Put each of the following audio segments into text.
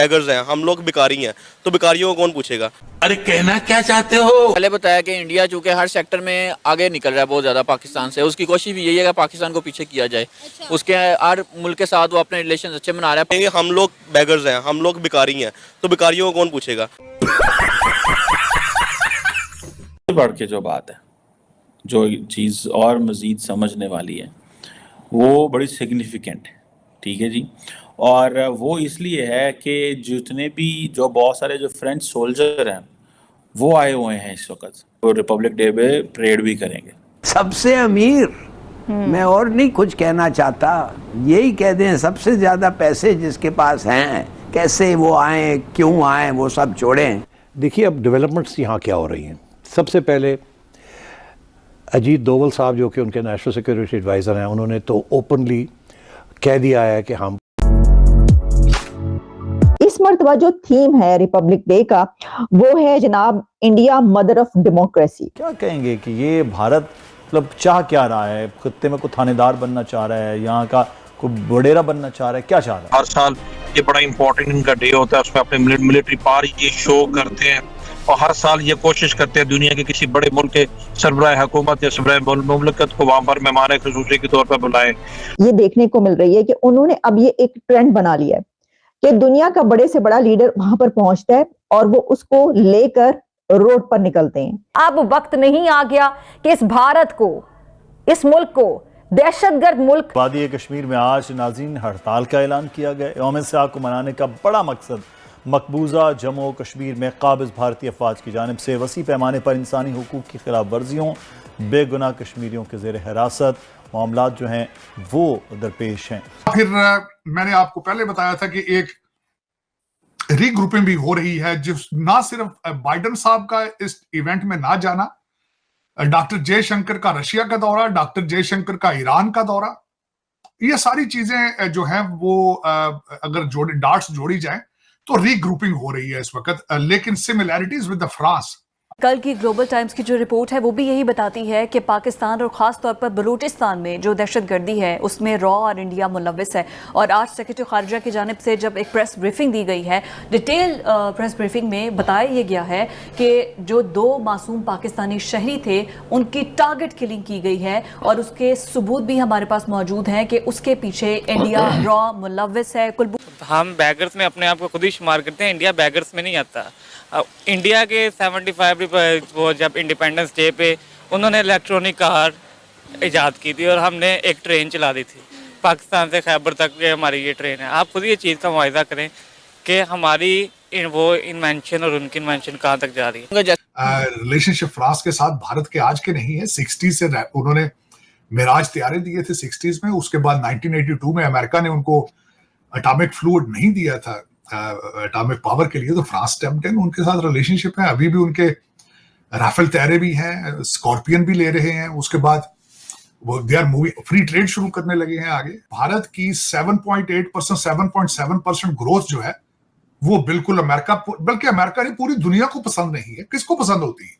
Beggars हैं, हम लोग भिखारी हैं, तो भिखारियों को कौन पूछेगा? अरे कहना क्या चाहते हो? पहले बताया कि इंडिया चूंकि हर सेक्टर में आगे निकल रहा है बहुत ज़्यादा पाकिस्तान से, उसकी कोशिश भी यही है कि पाकिस्तान को पीछे किया जाए। उसके हर मुल्क के साथ वो अपने रिलेशन अच्छे बना रहा है। हम लोग बेगर्स हैं, हम लोग भिखारी हैं, तो भिखारियों को कौन पूछेगा? बढ़ के जो बात है, जो चीज़ और मज़ीद समझने वाली है, वो बड़ी सिग्निफिकेंट है, ठीक है जी। और वो इसलिए है कि जितने भी जो बहुत सारे जो फ्रेंच सोल्जर हैं वो आए हुए हैं इस वक्त, वो रिपब्लिक डे पे परेड भी करेंगे। सबसे अमीर, मैं और नहीं कुछ कहना चाहता, यही कह दें सबसे ज़्यादा पैसे जिसके पास हैं, कैसे वो आए, क्यों आए, वो सब छोड़ें। देखिए अब डेवलपमेंट्स यहाँ क्या हो रही हैं। सबसे पहले अजीत डोवल साहब जो कि उनके नेशनल सिक्योरिटी एडवाइज़र हैं, उन्होंने तो ओपनली कह दिया है कि हम इस मर्तबा जो थीम है रिपब्लिक डे का वो है जनाब इंडिया मदर ऑफ डेमोक्रेसी। क्या कहेंगे कि ये भारत मतलब चाह क्या रहा है? खित्ते में कोई थानेदार बनना चाह रहा है, यहाँ का कोई बडेरा बनना चाह रहा है, क्या चाह रहा है? हर साल ये बड़ा इंपॉर्टेंट इनका डे होता है, उसमें अपने मिलिट्री पावर ये शो करते हैं और हर साल ये कोशिश करते हैं दुनिया के किसी बड़े मुल्क के सरबराह हुकूमत या सरबराह मुमलकत को वहां पर मेहमान ख़ुसूसी के तौर पर बुलाएं। ये देखने को मिल रही है कि उन्होंने अब ये एक ट्रेंड बना लिया है कि दुनिया का बड़े से बड़ा लीडर वहां पर पहुंचता है और वो उसको लेकर रोड पर निकलते हैं। अब वक्त नहीं आ गया कि इस भारत को, इस मुल्क को दहशतगर्द मुल्क। वादी कश्मीर में आज नाज़रीन हड़ताल का ऐलान किया गया। यौम सियाह को मनाने का बड़ा मकसद मकबूजा जम्मू कश्मीर में काबिज भारतीय अफवाज की जानिब से वसी पैमाने पर इंसानी हुकूक की खिलाफ वर्जियों, बेगुनाह कश्मीरियों के जेर हिरासत मामलात जो हैं वो दरपेश हैं। फिर मैंने आपको पहले बताया था कि एक रीग्रुपिंग भी हो रही है, जिस ना सिर्फ बाइडन साहब का इस इवेंट में ना जाना, डॉक्टर जयशंकर का रशिया का दौरा, डॉक्टर जयशंकर का ईरान का दौरा, ये सारी चीजें जो हैं वो अगर डार्ट्स जोड़ी जाए तो रीग्रुपिंग हो रही है इस वक्त। लेकिन सिमिलैरिटीज विद द फ्रांस। कल की ग्लोबल टाइम्स की जो रिपोर्ट है वो भी यही बताती है कि पाकिस्तान और ख़ास तौर पर बलूचिस्तान में जो दहशतगर्दी है उसमें रॉ और इंडिया मुलव्विस है। और आज सेक्रेटरी खारजा की जानिब से जब एक प्रेस ब्रीफिंग दी गई है, डिटेल प्रेस ब्रीफिंग में बताया ये गया है कि जो 2 मासूम पाकिस्तानी शहरी थे उनकी टारगेट किलिंग की गई है और उसके सबूत भी हमारे पास मौजूद हैं कि उसके पीछे इंडिया रॉ मुलव्विस है। हम बैगर्स में अपने आप को खुद ही शुमार करते हैं, इंडिया बैगर्स में नहीं आता। इंडिया के 75 वो जब इंडिपेंडेंस डे पे उन्होंने इलेक्ट्रॉनिक कार ईजाद की थी और हमने एक ट्रेन चला दी थी पाकिस्तान से खैबर तक, हमारी ये ट्रेन है। आप खुद ये चीज़ का मुआयजा करें कि हमारी वो इन्वेंशन और उनकी इन्वेंशन कहाँ तक जा रही है। रिलेशनशिप फ्रांस के साथ भारत के आज के नहीं है, 60 से उन्होंने मिराज तैयारे दिए थे 60s में। उसके बाद 1982 में अमेरिका ने उनको एटॉमिक फ्लूइड नहीं दिया था एटॉमिक पावर के लिए, तो फ्रांस स्टेप्ड इन, उनके साथ रिलेशनशिप है। अभी भी उनके राफेल तैयारे भी हैं, स्कॉर्पियन भी ले रहे हैं। उसके बाद वो they are moving, free trade शुरू करने लगे हैं आगे। भारत की 7.8%, 7.7% ग्रोथ जो है वो बिल्कुल अमेरिका, बल्कि अमेरिका नहीं पूरी दुनिया को पसंद नहीं है। किसको पसंद होती है?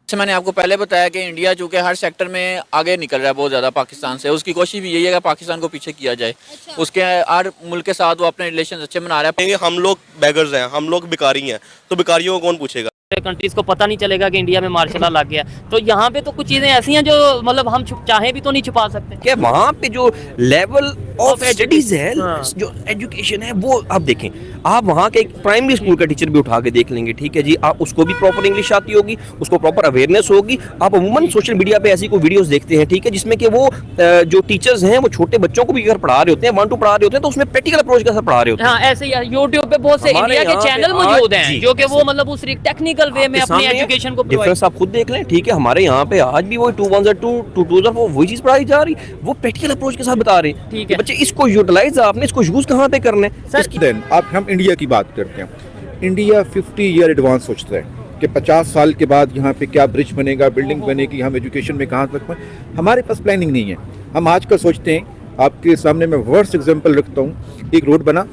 मैंने आपको पहले बताया कि इंडिया चूंकि हर सेक्टर में आगे निकल रहा है बहुत ज़्यादा पाकिस्तान से, उसकी कोशिश भी यही है कि पाकिस्तान को पीछे किया जाए। उसके हर मुल्क के साथ वो अपने रिलेशन अच्छे बना रहा है। हम लोग बेगर्स हैं, हम लोग भिखारी हैं, तो भिखारियों को कौन पूछेगा? कंट्रीज को पता नहीं चलेगा कि इंडिया में मार्शल लॉ लग गया। तो यहाँ पे तो कुछ चीजें ऐसी हैं जो मतलब हम चाहे भी तो नहीं छुपा सकते। क्या वहाँ पे जो लेवल ऑफ स्टडीज है, जो एजुकेशन है, वो आप देखें, आप वहाँ के एक प्राइमरी स्कूल का टीचर भी उठा के देख लेंगे, ठीक है जी, आप उसको भी प्रॉपर इंग्लिश आती होगी, उसको प्रॉपर अवेयरनेस होगी। आप अमूमन सोशल मीडिया पे ऐसी कोई वीडियोस देखते हैं, ठीक है, जिसमें कि वो जो टीचर्स हैं वो छोटे बच्चों को भी अगर पढ़ा रहे होते हैं, 1 to पढ़ा रहे होते हैं, तो उसमें प्रैक्टिकल अप्रोच के साथ पढ़ा रहे होते हैं। हाँ, ऐसे यूट्यूब पे बहुत से इंडिया के चैनल मौजूद हैं जो कि वो मतलब उस टेक्निकल वे में अपनी एजुकेशन को डिफरेंस आप खुद देख लें, ठीक है। हमारे यहाँ पे आज भी वो 2 1 2 2 2 वही चीज पढ़ाई जा रही, वो प्रैक्टिकल अप्रोच के साथ बता रहे हैं, ठीक है। बच्चे इसको यूटिलाइज, आपने इसको यूज कहाँ पे करना है? आप हम इंडिया की बात करते हैं, इंडिया 50 ईयर एडवांस सोचता है कि 50 साल के बाद यहाँ पे क्या ब्रिज बनेगा, बिल्डिंग बनेगी, हम एजुकेशन में कहाँ तक। हमारे पास प्लानिंग नहीं है। हम आज का सोचते हैं, आपके सामने मैं वर्स्ट एग्जांपल रखता हूँ, एक रोड बना,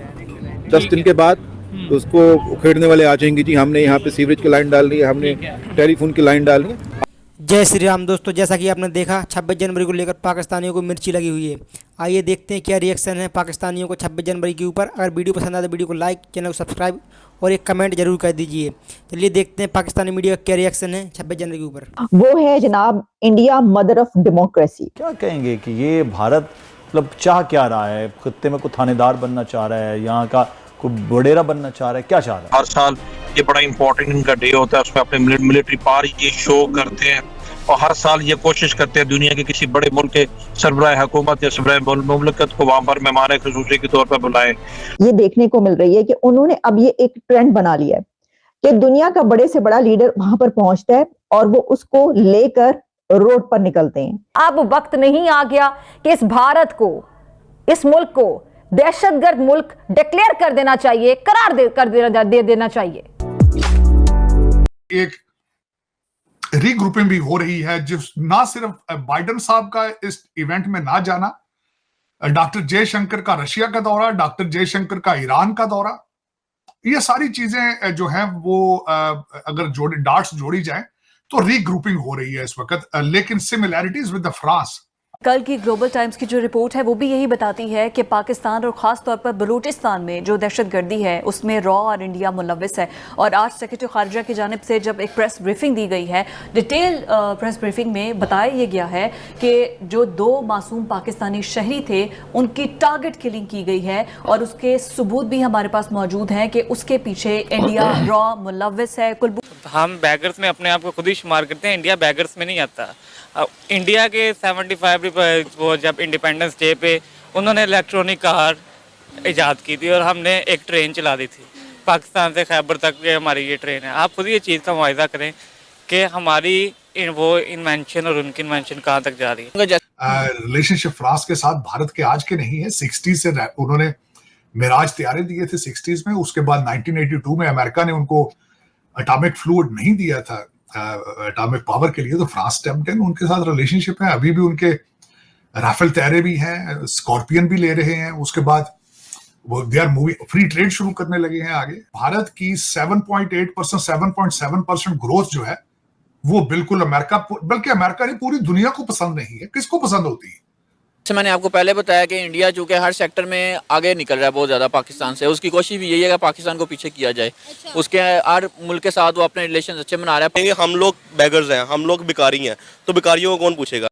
10 दिन के बाद उसको उखेड़ने वाले आ जाएंगे जी, हमने यहाँ पे सीवरेज की लाइन डाल दी है, हमने टेलीफोन की लाइन डाल दी है। जय श्री राम दोस्तों, जैसा कि आपने देखा 26 जनवरी को लेकर पाकिस्तानियों को मिर्ची लगी हुई है। आइए देखते हैं क्या रिएक्शन है पाकिस्तानियों को 26 जनवरी के ऊपर। अगर वीडियो पसंद आए तो वीडियो को लाइक, चैनल को सब्सक्राइब और एक कमेंट जरूर कर दीजिए। चलिए देखते हैं पाकिस्तानी मीडिया का क्या रिएक्शन है 26 जनवरी के ऊपर। वो है जनाब इंडिया मदर ऑफ डेमोक्रेसी। क्या कहेंगे कि ये भारत मतलब चाह क्या रहा है? खित्ते में कोई थानेदार बनना चाह रहा है, यहाँ का कोई वडेरा बनना चाह रहा है, क्या चाह रहा है? हर साल ये बड़ा इंपॉर्टेंट इनका डे होता है, उसमें अपने मिलिट्री पावर ये शो करते हैं और हर साल ये कोशिश करते हैं दुनिया के किसी बड़े मुल्क के सरबराह हुकूमत या सरबराह मुमलिकत को वहां पर मेहमान ख़ुसूसी के तौर पर बुलाएं। ये देखने को मिल रही है कि उन्होंने अब ये एक ट्रेंड बना लिया है कि दुनिया का बड़े से बड़ा लीडर वहां पर पहुंचता है और वो उसको लेकर रोड पर निकलते हैं। अब वक्त नहीं आ गया कि इस भारत को, इस मुल्क को दहशतगर्द मुल्क डिक्लेयर कर देना चाहिए, करार दे देना चाहिए। एक रीग्रुपिंग भी हो रही है, जिस ना सिर्फ बाइडेन साहब का इस इवेंट में ना जाना, डॉक्टर जयशंकर का रशिया का दौरा, डॉक्टर जयशंकर का ईरान का दौरा, ये सारी चीजें जो हैं वो अगर डार्ट्स जोड़ी जाए तो रीग्रुपिंग हो रही है इस वक्त। लेकिन सिमिलैरिटीज विद द फ्रांस, कल की ग्लोबल टाइम्स की जो रिपोर्ट है वो भी यही बताती है कि पाकिस्तान और ख़ास तौर पर बलूचिस्तान में जो दहशतगर्दी है उसमें रॉ और इंडिया मुलव्वस है। और आज सेक्रेटरी खारजा की जानिब से जब एक प्रेस ब्रीफिंग दी गई है, डिटेल प्रेस ब्रीफिंग में बताया ये गया है कि जो 2 मासूम पाकिस्तानी शहरी थे उनकी टारगेट किलिंग की गई है और उसके सबूत भी हमारे पास मौजूद हैं कि उसके पीछे इंडिया रॉ मुलव्वस है। हम बैगर्स में अपने आप को खुद ही शुमार करते हैं, इंडिया बैगर्स में नहीं आता। इंडिया के 75 वो जब इंडिपेंडेंस डे पे उन्होंने इलेक्ट्रॉनिक कार ईजाद की थी और हमने एक ट्रेन चला दी थी पाकिस्तान से खैबर तक। ये हमारी ये ट्रेन है। आप खुद ये चीज़ का मुआयजा करें कि हमारी वो इन्वेंशन और उनकी इन्वेंशन कहाँ तक जा रही है। रिलेशनशिप फ्रांस के साथ भारत के आज के नहीं है, 60 से उन्होंने मिराज तैयारे दिए थे 60s में। उसके बाद 1982 में अमेरिका ने उनको एटॉमिक फ्लूइड नहीं दिया था एटॉमिक पावर के लिए, तो फ्रांस स्टेप्ड इन। उनके साथ रिलेशनशिप है, अभी भी उनके राफेल तैयारे भी हैं, स्कॉर्पियन भी ले रहे हैं। उसके बाद वो they are moving, free trade शुरू करने लगे हैं आगे। भारत की 7.8%, 7.7% ग्रोथ जो है वो बिल्कुल अमेरिका, बल्कि अमेरिका नहीं पूरी दुनिया को पसंद नहीं है। किसको पसंद होती है? मैंने आपको पहले बताया कि इंडिया चूँकि हर सेक्टर में आगे निकल रहा है बहुत ज़्यादा पाकिस्तान से, उसकी कोशिश भी यही है कि पाकिस्तान को पीछे किया जाए। उसके हर मुल्क के साथ वो अपने रिलेशन अच्छे बना रहा है। हम लोग बैगर्स हैं, हम लोग भिखारी हैं, तो भिखारियों को कौन पूछेगा?